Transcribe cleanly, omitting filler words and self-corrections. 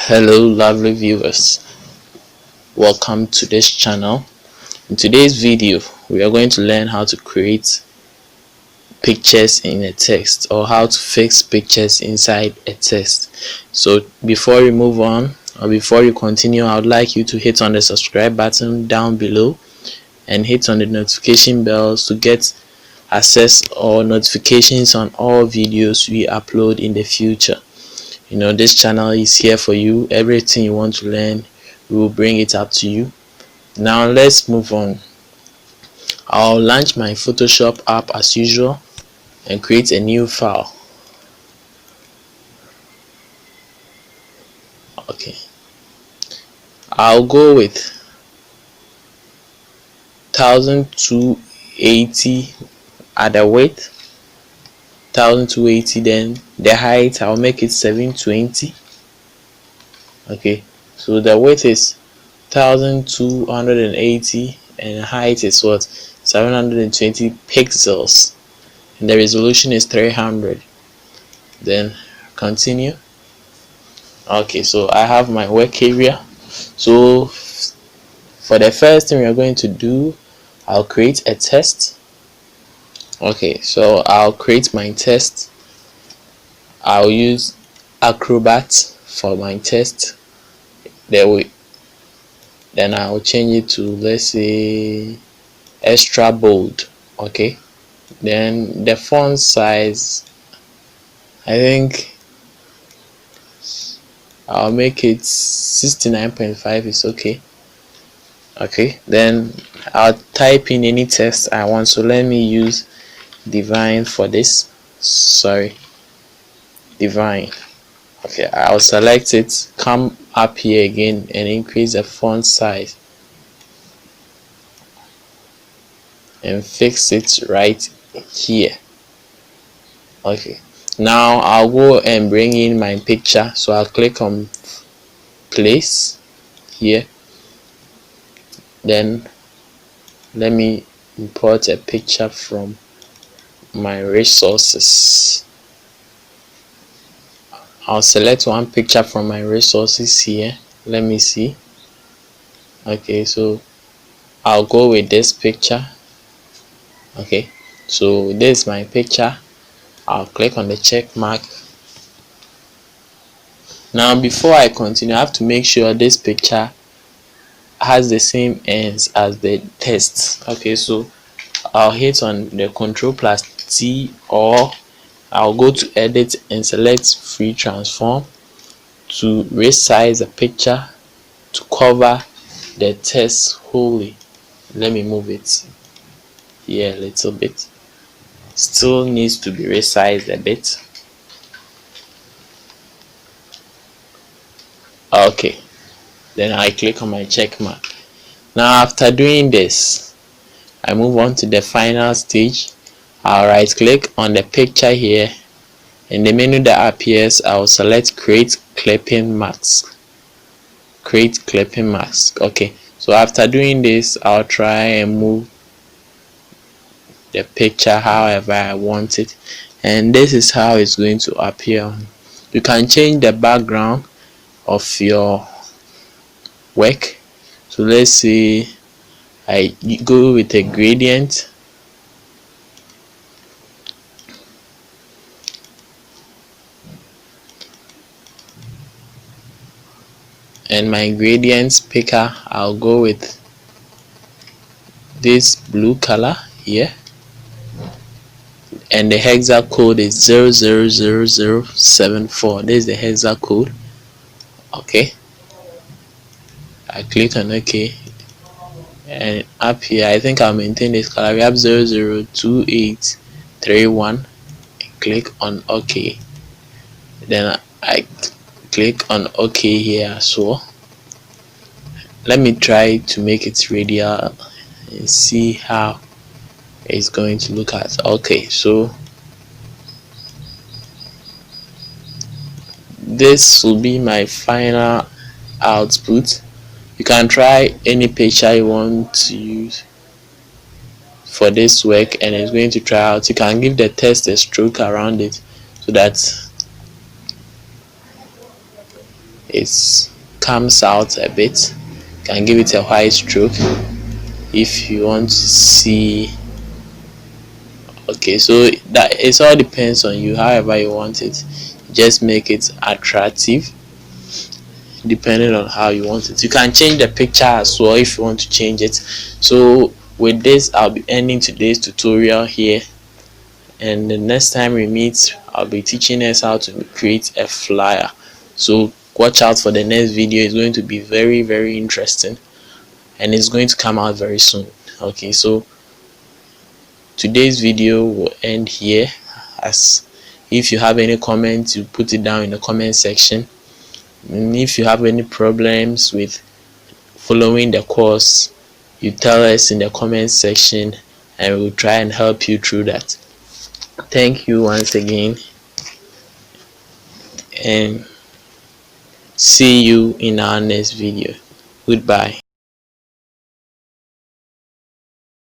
Hello lovely viewers, welcome to this channel. In today's video we are going to learn how to create pictures in a text, or how to fix pictures inside a text. So before we move on, or before you continue, I would like you to hit on the subscribe button down below and hit on the notification bells to get access or notifications on all videos we upload in the future. This channel is here for you. Everything you want to learn, we will bring it up to you. Now let's move on. I'll launch my Photoshop app as usual and create a new file. Okay, I'll go with 1280 at the width, 1280, then the height I'll make it 720. Okay, so the width is 1280 and height is what, 720 pixels, and the resolution is 300. Then continue. Okay, so I have my work area. So for the first thing we are going to do, I'll create a test. Okay, so I'll create my test. I'll use Acrobat for my test. Then I'll change it to, let's say, extra bold. Okay, then the font size, I think I'll make it 69.5 is okay. Okay, then I'll type in any text I want. So let me use Divine for this. Sorry, Divine. Okay, I'll select it, come up here again and increase the font size and fix it right here. Okay, now I'll go and bring in my picture. So I'll click on place here, then let me import a picture from my resources. I'll select one picture from my resources here. Let me see. Okay, so I'll go with this picture. Okay, so this is my picture. I'll click on the check mark. Now before I continue, I have to make sure this picture has the same ends as the text. Okay, so I'll hit on the Ctrl+T, or I'll go to edit and select free transform to resize the picture to cover the text wholly. Let me move it here a little bit. Still needs to be resized a bit. Okay, then I click on my check mark. Now after doing this, I move on to the final stage. I'll right click on the picture here. In the menu that appears, I'll select create clipping mask. Create clipping mask. Okay, so after doing this, I'll try and move the picture however I want it, and this is how it's going to appear. You can change the background of your work. So let's say I go with a gradient. And my gradients picker, I'll go with this blue color here, and the hexa code is 000074. This is the hexa code. Okay, I click on OK, and up here I think I'll maintain this color. We have 002831 and click on OK. Then I click on OK here as well. Let me try to make it radial and see how it's going to look at. Okay, so this will be my final output. You can try any picture you want to use for this work and it's going to try out. You can give the text a stroke around it so that it comes out a bit. You can give it a white stroke if you want to see. Okay, so that it all depends on you, however you want it. Just make it attractive depending on how you want it. You can change the picture as well if you want to change it. So with this, I'll be ending today's tutorial here, and the next time we meet, I'll be teaching us how to create a flyer. So watch out for the next video. It's going to be very interesting, and it's going to come out very soon. Okay, so today's video will end here. As if you have any comments, you put it down in the comment section, and if you have any problems with following the course, you tell us in the comment section, and we'll try and help you through that. Thank you once again, and see you in our next video. Goodbye.